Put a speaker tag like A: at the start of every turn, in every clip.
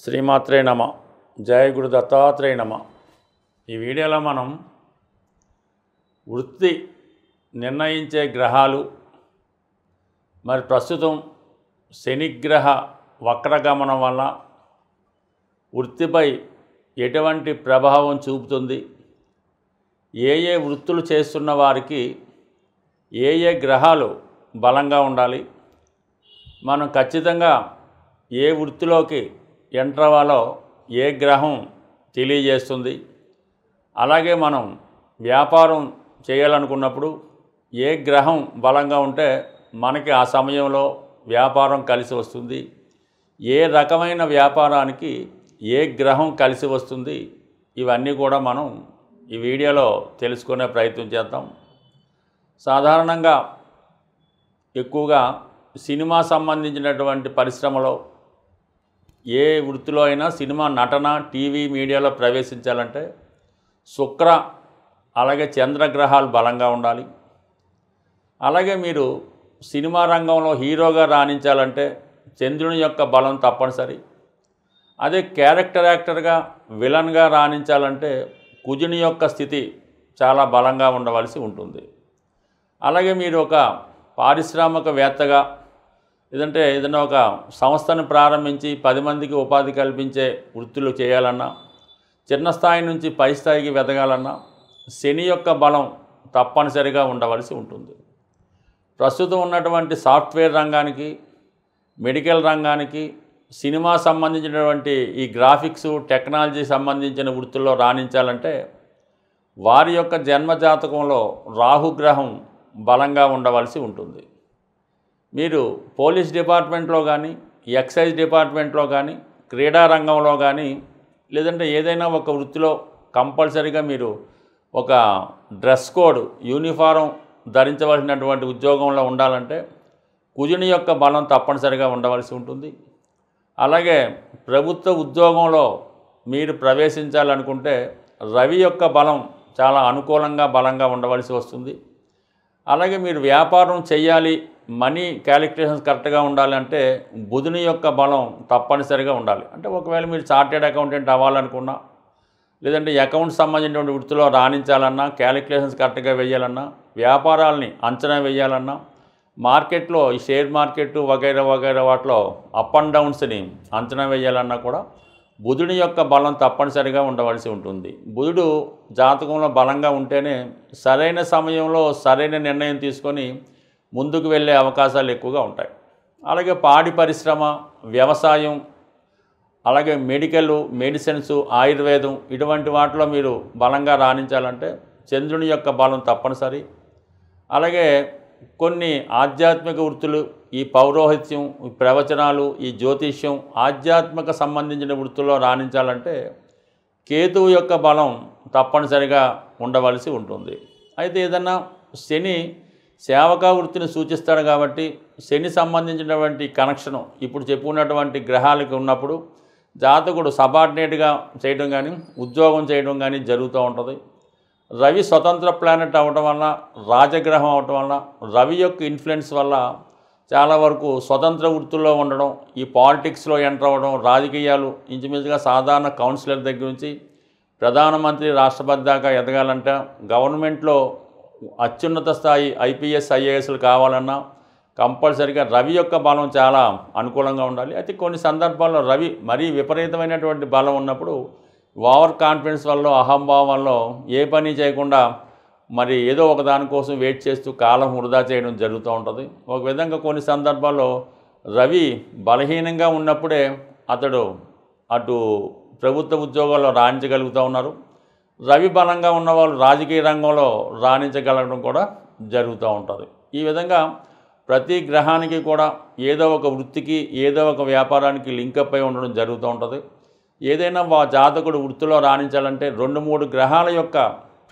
A: శ్రీమాత్రే నమ. జయ గురు దత్తాత్రేయ నమ. ఈ వీడియోలో మనం వృత్తి నిర్ణయించే గ్రహాలు మరి ప్రస్తుతం శనిగ్రహ వక్రగమనం వల్ల వృత్తిపై ఎటువంటి ప్రభావం చూపుతుంది, ఏ ఏ వృత్తులు చేస్తున్న వారికి ఏ ఏ గ్రహాలు బలంగా ఉండాలి, మనం ఖచ్చితంగా ఏ వృత్తిలోకి ఎంటర్ అవ్వాలో ఏ గ్రహం తెలియజేస్తుంది. అలాగే మనం వ్యాపారం చేయాలనుకున్నప్పుడు ఏ గ్రహం బలంగా ఉంటే మనకి ఆ సమయంలో వ్యాపారం కలిసి వస్తుంది, ఏ రకమైన వ్యాపారానికి ఏ గ్రహం కలిసి వస్తుంది, ఇవన్నీ కూడా మనం ఈ వీడియోలో తెలుసుకునే ప్రయత్నం చేద్దాం. సాధారణంగా ఎక్కువగా సినిమా సంబంధించినటువంటి పరిశ్రమలో ఏ వృత్తిలో అయినా సినిమా నటన టీవీ మీడియాలో ప్రవేశించాలంటే శుక్ర అలాగే చంద్రగ్రహాలు బలంగా ఉండాలి. అలాగే మీరు సినిమా రంగంలో హీరోగా రాణించాలంటే చంద్రుని యొక్క బలం తప్పనిసరి. అదే క్యారెక్టర్ యాక్టర్గా విలన్గా రాణించాలంటే కుజుని యొక్క స్థితి చాలా బలంగా ఉండవలసి ఉంటుంది. అలాగే మీరు ఒక పారిశ్రామికవేత్తగా లేదంటే ఏదైనా ఒక సంస్థను ప్రారంభించి 10 మందికి ఉపాధి కల్పించే వృత్తులు చేయాలన్నా, చిన్న స్థాయి నుంచి పై స్థాయికి వెదగాలన్నా శని యొక్క బలం తప్పనిసరిగా ఉండవలసి ఉంటుంది. ప్రస్తుతం ఉన్నటువంటి సాఫ్ట్వేర్ రంగానికి, మెడికల్ రంగానికి, సినిమా సంబంధించినటువంటి ఈ గ్రాఫిక్స్ టెక్నాలజీ సంబంధించిన వృత్తుల్లో రాణించాలంటే వారి యొక్క జన్మజాతకంలో రాహుగ్రహం బలంగా ఉండవలసి ఉంటుంది. మీరు పోలీస్ డిపార్ట్మెంట్లో కానీ, ఎక్సైజ్ డిపార్ట్మెంట్లో కానీ, క్రీడా రంగంలో కానీ, లేదంటే ఏదైనా ఒక వృత్తిలో కంపల్సరీగా మీరు ఒక డ్రెస్ కోడ్ యూనిఫారం ధరించవలసినటువంటి ఉద్యోగంలో ఉండాలంటే కుజుని యొక్క బలం తప్పనిసరిగా ఉండవలసి ఉంటుంది. అలాగే ప్రభుత్వ ఉద్యోగంలో మీరు ప్రవేశించాలనుకుంటే రవి యొక్క బలం చాలా అనుకూలంగా బలంగా ఉండవలసి వస్తుంది. అలాగే మీరు వ్యాపారం చేయాలి, మనీ క్యాలిక్యులేషన్స్ కరెక్ట్గా ఉండాలంటే బుధుని యొక్క బలం తప్పనిసరిగా ఉండాలి. అంటే ఒకవేళ మీరు చార్టెడ్ అకౌంటెంట్ అవ్వాలనుకున్నా, లేదంటే అకౌంట్స్ సంబంధించిన వృత్తిలో రాణించాలన్నా, క్యాలిక్యులేషన్స్ కరెక్ట్గా వేయాలన్నా, వ్యాపారాలని అంచనా వేయాలన్నా, మార్కెట్లో ఈ షేర్ మార్కెట్ వగైరా వగైరా వాటిలో అప్ అండ్ డౌన్స్ని అంచనా వేయాలన్నా కూడా బుధుని యొక్క బలం తప్పనిసరిగా ఉండవలసి ఉంటుంది. బుధుడు జాతకంలో బలంగా ఉంటేనే సరైన సమయంలో సరైన నిర్ణయం తీసుకొని ముందుకు వెళ్ళే అవకాశాలు ఎక్కువగా ఉంటాయి. అలాగే పాడి పరిశ్రమ, వ్యవసాయం, అలాగే మెడిసిన్స్, ఆయుర్వేదం ఇటువంటి వాటిలో మీరు బలంగా రాణించాలంటే చంద్రుని యొక్క బలం తప్పనిసరి. అలాగే కొన్ని ఆధ్యాత్మిక వృత్తులు, ఈ పౌరోహిత్యం, ఈ ప్రవచనాలు, ఈ జ్యోతిష్యం, ఆధ్యాత్మిక సంబంధించిన వృత్తుల్లో రాణించాలంటే కేతువు యొక్క బలం తప్పనిసరిగా ఉండవలసి ఉంటుంది. అయితే ఏదన్నా శని సేవకా వృత్తిని సూచిస్తాడు కాబట్టి శని సంబంధించినటువంటి కనెక్షను ఇప్పుడు చెప్పుకున్నటువంటి గ్రహాలకి ఉన్నప్పుడు జాతకుడు సబార్డినేట్గా చేయడం కానీ, ఉద్యోగం చేయడం కానీ జరుగుతూ ఉంటుంది. రవి స్వతంత్ర ప్లానెట్ అవ్వటం వల్ల, రాజగ్రహం అవ్వటం వల్ల, రవి యొక్క ఇన్ఫ్లుయెన్స్ వల్ల చాలా వరకు స్వతంత్ర వృత్తుల్లో ఉండడం, ఈ పాలిటిక్స్లో ఎంటర్ అవ్వడం, రాజకీయాలు ఇంచుమించుగా సాధారణ కౌన్సిలర్ దగ్గర నుంచి ప్రధానమంత్రి, రాష్ట్రపతి దాకా ఎదగాలంటే, గవర్నమెంట్లో అత్యున్నత స్థాయి ఐపీఎస్ ఐఏఎస్లు కావాలన్నా కంపల్సరీగా రవి యొక్క బలం చాలా అనుకూలంగా ఉండాలి. అయితే కొన్ని సందర్భాల్లో రవి మరీ విపరీతమైనటువంటి బలం ఉన్నప్పుడు ఓవర్ కాన్ఫిడెన్స్ వల్ల, అహంభావం వల్ల ఏ పని చేయకుండా మరి ఏదో ఒక దానికోసం వెయిట్ చేస్తూ కాలం వృధా చేయడం జరుగుతూ ఉంటుంది. ఒక విధంగా కొన్ని సందర్భాల్లో రవి బలహీనంగా ఉన్నప్పుడే అతడు అటు ప్రభుత్వ ఉద్యోగాల్లో రాణించగలుగుతూ ఉన్నారు. రవి బలంగా ఉన్నవాళ్ళు రాజకీయ రంగంలో రాణించగలగడం కూడా జరుగుతూ ఉంటుంది. ఈ విధంగా ప్రతి గ్రహానికి కూడా ఏదో ఒక వృత్తికి, ఏదో ఒక వ్యాపారానికి లింకప్ అయి ఉండడం జరుగుతూ ఉంటుంది. ఏదైనా జాతకుడు వృత్తిలో రాణించాలంటే 2-3 గ్రహాల యొక్క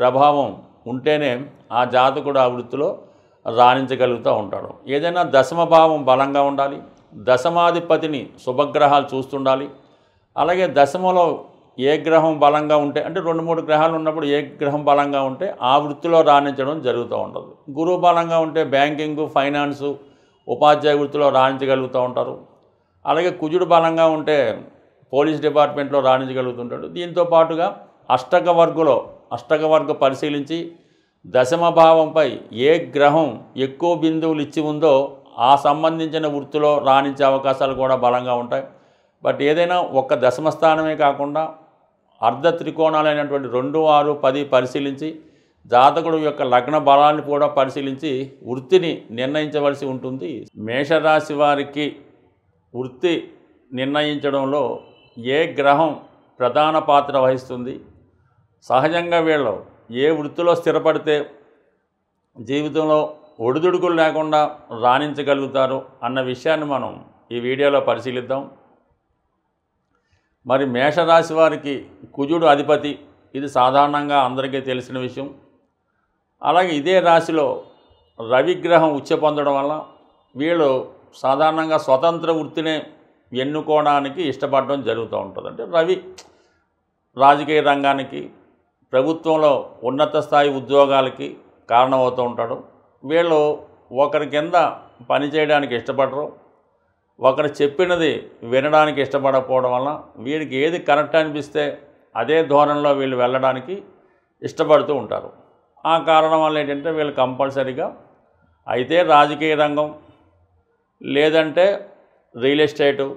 A: ప్రభావం ఉంటేనే ఆ జాతకుడు ఆ వృత్తిలో రాణించగలుగుతూ ఉంటాడు. ఏదైనా దశమ భావం బలంగా ఉండాలి, దశమాధిపతిని శుభగ్రహాలు చూస్తుండాలి. అలాగే దశమలో ఏ గ్రహం బలంగా ఉంటే, అంటే 2-3 గ్రహాలు ఉన్నప్పుడు ఏ గ్రహం బలంగా ఉంటే ఆ వృత్తిలో రాణించడం జరుగుతూ ఉంటుంది. గురువు బలంగా ఉంటే బ్యాంకింగ్, ఫైనాన్సు, ఉపాధ్యాయ వృత్తిలో రాణించగలుగుతూ ఉంటారు. అలాగే కుజుడు బలంగా ఉంటే పోలీస్ డిపార్ట్మెంట్లో రాణించగలుగుతుంటాడు. దీంతో పాటుగా అష్టక వర్గ పరిశీలించి దశమ భావంపై ఏ గ్రహం ఎక్కువ బిందువులు ఇచ్చి ఉందో ఆ సంబంధించిన వృత్తిలో రాణించే అవకాశాలు కూడా బలంగా ఉంటాయి. బట్ ఏదైనా ఒక్క దశమ స్థానమే కాకుండా అర్ధ త్రికోణాలైనటువంటి 2, 6, 10 పరిశీలించి జాతకుడు యొక్క లగ్న బలాన్ని కూడా పరిశీలించి వృత్తిని నిర్ణయించవలసి ఉంటుంది. మేషరాశి వారికి వృత్తి నిర్ణయించడంలో ఏ గ్రహం ప్రధాన పాత్ర వహిస్తుంది, సహజంగా వీళ్ళు ఏ వృత్తిలో స్థిరపడితే జీవితంలో ఒడిదుడుకులు లేకుండా రాణించగలుగుతారు అన్న విషయాన్ని మనం ఈ వీడియోలో పరిశీలిద్దాం. మరి మేషరాశి వారికి కుజుడు అధిపతి, ఇది సాధారణంగా అందరికీ తెలిసిన విషయం. అలాగే ఇదే రాశిలో రవిగ్రహం ఉచ్చ పొందడం వల్ల వీళ్ళు సాధారణంగా స్వతంత్ర వృత్తినే ఎన్నుకోవడానికి ఇష్టపడడం జరుగుతూ ఉంటుంది. అంటే రవి రాజకీయ రంగానికి, ప్రభుత్వంలో ఉన్నత స్థాయి ఉద్యోగాలకి కారణమవుతూ ఉంటాడు. వీళ్ళు ఒకరి కింద పనిచేయడానికి ఇష్టపడరు, ఒకరు చెప్పినది వినడానికి ఇష్టపడకపోవడం వల్ల వీరికి ఏది కరెక్ట్ అనిపిస్తే అదే ధోరణిలో వీళ్ళు వెళ్ళడానికి ఇష్టపడుతూ ఉంటారు. ఆ కారణం వల్ల ఏంటంటే వీళ్ళు కంపల్సరీగా అయితే రాజకీయ రంగం, లేదంటే రియల్ ఎస్టేటు,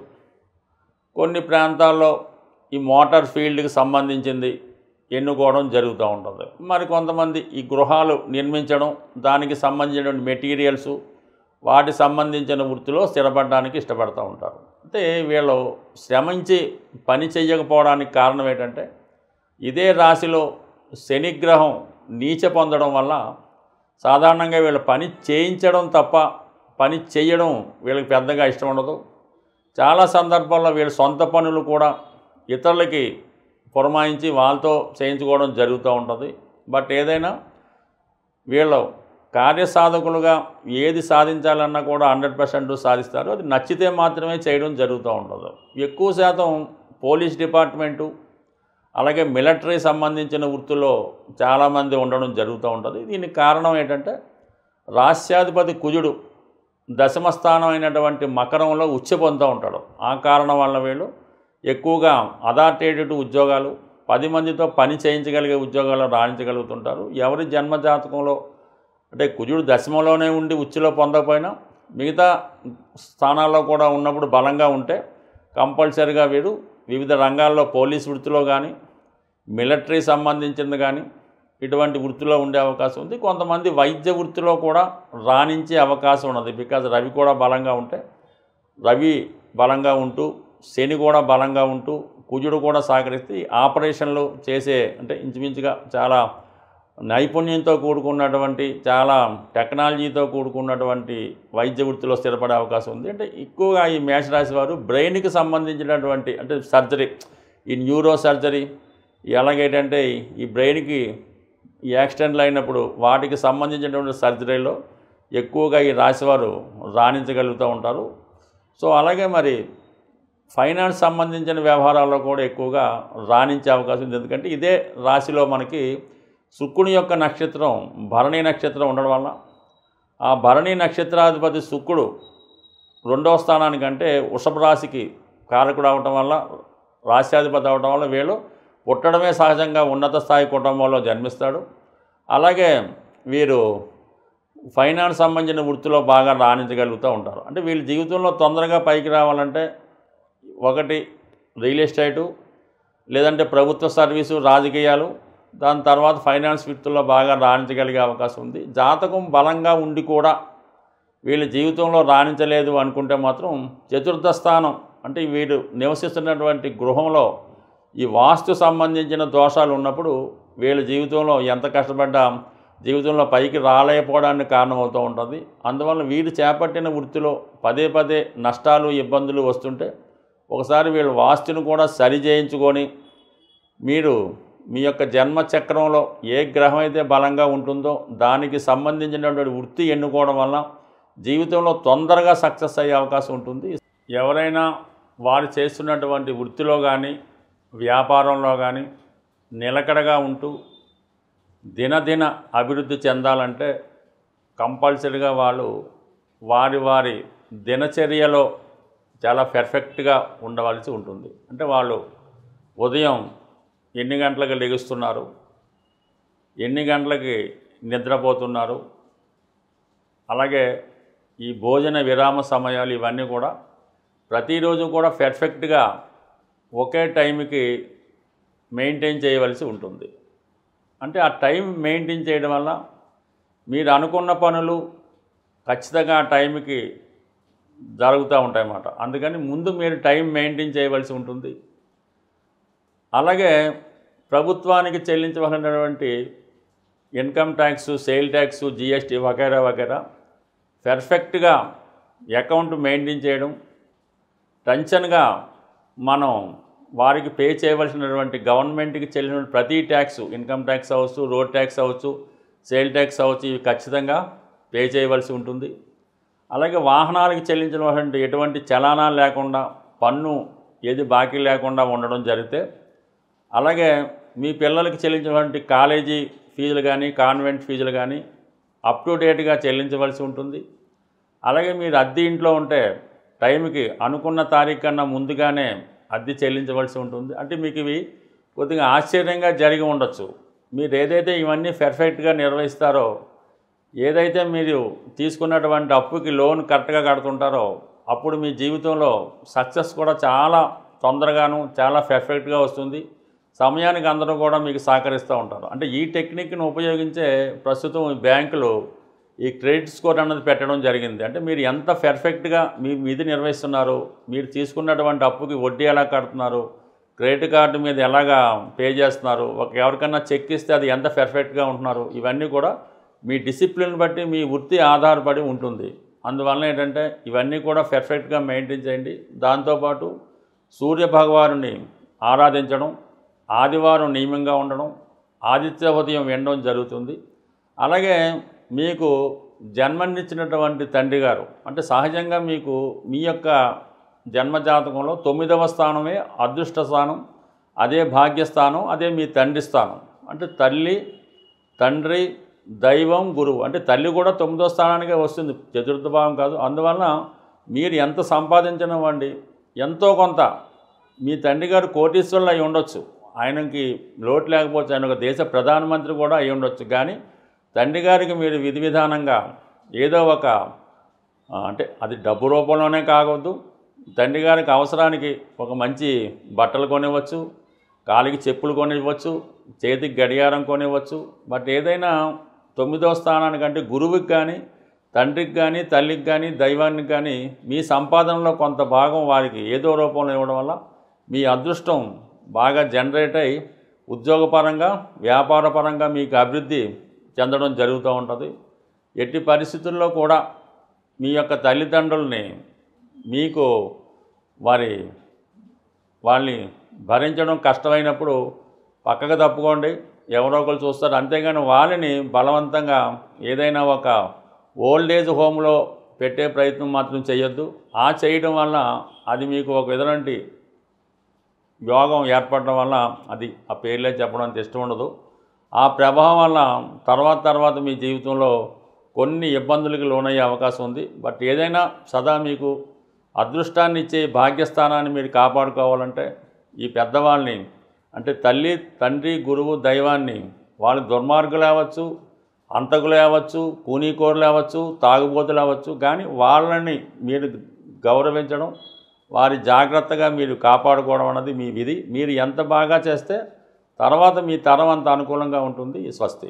A: కొన్ని ప్రాంతాల్లో ఈ మోటార్ ఫీల్డ్కి సంబంధించింది ఎన్నుకోవడం జరుగుతూ ఉంటుంది. మరి కొంతమంది ఈ గృహాలు నిర్మించడం, దానికి సంబంధించిన మెటీరియల్స్, వాటి సంబంధించిన వృత్తిలో స్థిరపడడానికి ఇష్టపడుతూ ఉంటారు. అంటే వీళ్ళు శ్రమించి పని చేయకపోవడానికి కారణం ఏంటంటే ఇదే రాశిలో శనిగ్రహం నీచ పొందడం వల్ల సాధారణంగా వీళ్ళు పని చేయించడం తప్ప పని చేయడం వీళ్ళకి పెద్దగా ఇష్టం ఉండదు. చాలా సందర్భాల్లో వీళ్ళ సొంత పనులు కూడా ఇతరులకి పురమాయించి వాళ్ళతో చేయించుకోవడం జరుగుతూ ఉంటుంది. బట్ ఏదైనా వీళ్ళు కార్యసాధకులుగా ఏది సాధించాలన్నా కూడా 100% సాధిస్తారు. అది నచ్చితే మాత్రమే చేయడం జరుగుతూ ఉంటుంది. ఎక్కువ శాతం పోలీస్ డిపార్ట్మెంటు, అలాగే మిలిటరీ సంబంధించిన వృత్తుల్లో చాలామంది ఉండడం జరుగుతూ ఉంటుంది. దీనికి కారణం ఏంటంటే రాష్ట్రాధిపతి కుజుడు దశమ స్థానం అయినటువంటి మకరంలో ఉచ్చ పొందుతూ ఉంటాడు. ఆ కారణం వల్ల వీళ్ళు ఎక్కువగా అథారిటేటివ్ ఉద్యోగాలు, 10 మందితో పని చేయించగలిగే ఉద్యోగాలు రాణించగలుగుతుంటారు. ఎవరి జన్మజాతకంలో అంటే కుజుడు దశమంలోనే ఉండి ఉచ్చులో పొందకపోయినా మిగతా స్థానాల్లో కూడా ఉన్నప్పుడు బలంగా ఉంటే కంపల్సరీగా వీడు వివిధ రంగాల్లో పోలీస్ వృత్తిలో కానీ, మిలిటరీ సంబంధించింది కానీ ఇటువంటి వృత్తిలో ఉండే అవకాశం ఉంది. కొంతమంది వైద్య వృత్తిలో కూడా రాణించే అవకాశం ఉన్నది. బికాజ్ రవి కూడా బలంగా ఉంటే, రవి బలంగా ఉంటూ శని కూడా బలంగా ఉంటూ కుజుడు కూడా సహకరిస్తే ఆపరేషన్లు చేసే, అంటే ఇంచుమించుగా చాలా నైపుణ్యంతో కూడుకున్నటువంటి, చాలా టెక్నాలజీతో కూడుకున్నటువంటి వైద్య వృత్తిలో స్థిరపడే అవకాశం ఉంది. అంటే ఎక్కువగా ఈ మేషరాశి వారు బ్రెయిన్కి సంబంధించినటువంటి, అంటే సర్జరీ, ఈ న్యూరో సర్జరీ, ఎలాగేంటంటే ఈ బ్రెయిన్కి ఈ యాక్సిడెంట్లు అయినప్పుడు వాటికి సంబంధించినటువంటి సర్జరీలో ఎక్కువగా ఈ రాశివారు రాణించగలుగుతూ ఉంటారు. సో అలాగే మరి ఫైనాన్స్ సంబంధించిన వ్యవహారాల్లో కూడా ఎక్కువగా రాణించే అవకాశం ఉంది. ఎందుకంటే ఇదే రాశిలో మనకి శుక్రుని యొక్క నక్షత్రం భరణి నక్షత్రం ఉండడం వల్ల, ఆ భరణి నక్షత్రాధిపతి శుక్రుడు 2వ స్థానానికంటే వృషభ రాశికి కారకుడు అవటం వల్ల, రాశ్యాధిపతి అవటం వల్ల వీళ్ళు పుట్టడమే సహజంగా ఉన్నత స్థాయి కుటుంబంలో జన్మిస్తాడు. అలాగే వీరు ఫైనాన్స్ సంబంధించిన వృత్తిలో బాగా రాణించగలుగుతూ ఉంటారు. అంటే వీళ్ళ జీవితంలో తొందరగా పైకి రావాలంటే ఒకటి రియల్ ఎస్టేటు, లేదంటే ప్రభుత్వ సర్వీసు, రాజకీయాలు, దాని తర్వాత ఫైనాన్స్ వృత్తుల్లో బాగా రాణించగలిగే అవకాశం ఉంది. జాతకం బలంగా ఉండి కూడా వీళ్ళ జీవితంలో రాణించలేదు అనుకుంటే మాత్రం చతుర్థ స్థానం, అంటే వీరు నివసిస్తున్నటువంటి గృహంలో ఈ వాస్తు సంబంధించిన దోషాలు ఉన్నప్పుడు వీళ్ళ జీవితంలో ఎంత కష్టపడ్డా జీవితంలో పైకి రాలేకపోవడానికి కారణమవుతూ ఉంటుంది. అందువల్ల వీరు చేపట్టిన వృత్తిలో పదే పదే నష్టాలు, ఇబ్బందులు వస్తుంటే ఒకసారి వీళ్ళు వాస్తుని కూడా సరి చేయించుకొని, మీరు మీ యొక్క జన్మచక్రంలో ఏ గ్రహం అయితే బలంగా ఉంటుందో దానికి సంబంధించినటువంటి వృత్తి ఎన్నుకోవడం వల్ల జీవితంలో తొందరగా సక్సెస్ అయ్యే అవకాశం ఉంటుంది. ఎవరైనా వారు చేస్తున్నటువంటి వృత్తిలో కానీ, వ్యాపారంలో కానీ నిలకడగా ఉంటూ దినదిన అభివృద్ధి చెందాలంటే కంపల్సరీగా వాళ్ళు వారి దినచర్యలో చాలా పర్ఫెక్ట్గా ఉండవలసి ఉంటుంది. అంటే వాళ్ళు ఉదయం ఎన్ని గంటలకు లెగుస్తున్నారు, ఎన్ని గంటలకి నిద్రపోతున్నారు, అలాగే ఈ భోజన విరామ సమయాలు ఇవన్నీ కూడా ప్రతిరోజు కూడా పర్ఫెక్ట్గా ఒకే టైంకి మెయింటైన్ చేయవలసి ఉంటుంది. అంటే ఆ టైం మెయింటైన్ చేయడం వల్ల మీరు అనుకున్న పనులు ఖచ్చితంగా ఆ టైంకి జరుగుతూ ఉంటాయన్నమాట. అందుకని ముందు మీరు టైం మెయింటైన్ చేయవలసి ఉంటుంది. అలాగే ప్రభుత్వానికి చెల్లించవలసినటువంటి income tax, sale tax, GST వగైరా వగైరా పర్ఫెక్ట్గా అకౌంట్ మెయింటైన్ చేయడం, టెన్షన్గా మనం వారికి పే చేయవలసినటువంటి గవర్నమెంట్కి చెల్లిన ప్రతి ట్యాక్స్, ఇన్కమ్ ట్యాక్స్ అవ్వచ్చు, రోడ్ ట్యాక్స్ అవ్వచ్చు, సేల్ ట్యాక్స్ అవ్వచ్చు, ఇవి ఖచ్చితంగా పే చేయవలసి ఉంటుంది. అలాగే వాహనాలకు చెల్లించినటువంటి ఎటువంటి చలానాలు లేకుండా, పన్ను ఏది బాకీ లేకుండా ఉండడం జరిగితే, అలాగే మీ పిల్లలకి చెల్లించినటువంటి కాలేజీ ఫీజులు కానీ, కాన్వెంట్ ఫీజులు కానీ అప్ టు డేట్గా చెల్లించవలసి ఉంటుంది. అలాగే మీరు అద్దె ఇంట్లో ఉంటే టైంకి అనుకున్న తారీఖు కన్నా ముందుగానే అద్దె చెల్లించవలసి ఉంటుంది. అంటే మీకు ఇవి కొద్దిగా ఆశ్చర్యంగా జరిగి ఉండొచ్చు. మీరు ఏదైతే ఇవన్నీ పర్ఫెక్ట్గా నిర్వహిస్తారో, ఏదైతే మీరు తీసుకున్నటువంటి అప్పుకి లోన్ కరెక్ట్గా కడుతుంటారో, అప్పుడు మీ జీవితంలో సక్సెస్ కూడా చాలా తొందరగాను చాలా పర్ఫెక్ట్గా వస్తుంది. సమయానికి అందరూ కూడా మీకు సహకరిస్తూ ఉంటారు. అంటే ఈ టెక్నిక్ను ఉపయోగించే ప్రస్తుతం బ్యాంకులు ఈ క్రెడిట్ స్కోర్ అన్నది పెట్టడం జరిగింది. అంటే మీరు ఎంత పర్ఫెక్ట్గా మీ విధి నిర్వహిస్తున్నారు, మీరు తీసుకున్నటువంటి అప్పుకి వడ్డీ ఎలా కడుతున్నారు, క్రెడిట్ కార్డు మీద ఎలాగా పే చేస్తున్నారు, ఎవరికన్నా చెక్ ఇస్తే అది ఎంత పర్ఫెక్ట్గా ఉంటున్నారు, ఇవన్నీ కూడా మీ డిసిప్లిన్ బట్టి, మీ వృత్తి ఆధారపడి ఉంటుంది. అందువల్ల ఏంటంటే ఇవన్నీ కూడా పర్ఫెక్ట్గా మెయింటైన్ చేయండి. దాంతోపాటు సూర్య భగవానుని ఆరాధించడం, ఆదివారం నియమంగా ఉండడం, ఆదిత్య ఉదయం వినడం జరుగుతుంది. అలాగే మీకు జన్మనిచ్చినటువంటి తండ్రి గారు, అంటే సహజంగా మీకు మీ యొక్క జన్మజాతకంలో 9వ స్థానమే అదృష్ట స్థానం, అదే భాగ్యస్థానం, అదే మీ తండ్రి స్థానం. అంటే తల్లి, తండ్రి, దైవం, గురువు. అంటే తల్లి కూడా 9వ స్థానానికే వస్తుంది, చతుర్థ భావం కాదు. అందువలన మీరు ఎంత సంపాదించినవ్వండి, ఎంతో కొంత మీ తండ్రి గారు కోటీశ్వరులు అయి ఉండొచ్చు, ఆయనకి లోటు లేకపోవచ్చు, ఆయన ఒక దేశ ప్రధానమంత్రి కూడా అయి ఉండొచ్చు. కానీ తండ్రి గారికి మీరు విధి విధానంగా ఏదో ఒక అంటే అది డబ్బు రూపంలోనే కావద్దు, తండ్రి గారికి అవసరానికి ఒక మంచి బట్టలు కొనివ్వచ్చు, కాలికి చెప్పులు కొనివ్వచ్చు, చేతికి గడియారం కొనివ్వచ్చు. బట్ ఏదైనా 9వ స్థానానికంటే గురువుకి కానీ, తండ్రికి కానీ, తల్లికి కానీ, దైవానికి కానీ మీ సంపాదనలో కొంత భాగం వారికి ఏదో రూపంలో ఇవ్వడం వల్ల మీ అదృష్టం బాగా జనరేట్ అయ్యి ఉద్యోగపరంగా, వ్యాపారపరంగా మీకు అభివృద్ధి చెందడం జరుగుతూ ఉంటుంది. ఎట్టి పరిస్థితుల్లో కూడా మీ యొక్క తల్లిదండ్రుల్ని మీకు వాళ్ళని భరించడం కష్టమైనప్పుడు పక్కకు తప్పుకోండి, ఎవరో ఒకరు చూస్తారు. అంతేగాని వాళ్ళని బలవంతంగా ఏదైనా ఒక ఓల్డ్ ఏజ్ హోమ్లో పెట్టే ప్రయత్నం మాత్రం చేయొద్దు. ఆ చేయడం వల్ల అది మీకు ఒక విధంటి యోగం ఏర్పడడం వల్ల అది ఆ పేర్లే చెప్పడం అంత ఇష్టం ఉండదు. ఆ ప్రభావం వల్ల తర్వాత మీ జీవితంలో కొన్ని ఇబ్బందులకు లోనయ్యే అవకాశం ఉంది. బట్ ఏదైనా సదా మీకు అదృష్టాన్ని ఇచ్చే భాగ్యస్థానాన్ని మీరు కాపాడుకోవాలంటే ఈ పెద్దవాళ్ళని, అంటే తల్లి, తండ్రి, గురువు, దైవాన్ని, వాళ్ళు దుర్మార్గులు అవ్వచ్చు, అంతకులు అవ్వచ్చు, కూనీకోరులు అవ్వచ్చు, తాగుబోతులు అవ్వచ్చు, కానీ వాళ్ళని మీరు గౌరవించడం, వారి జాగ్రత్తగా మీరు కాపాడుకోవడం అన్నది మీ విధి. మీరు ఎంత బాగా చేస్తే తర్వాత మీ తరం అంత అనుకూలంగా ఉంటుంది. స్వస్తి.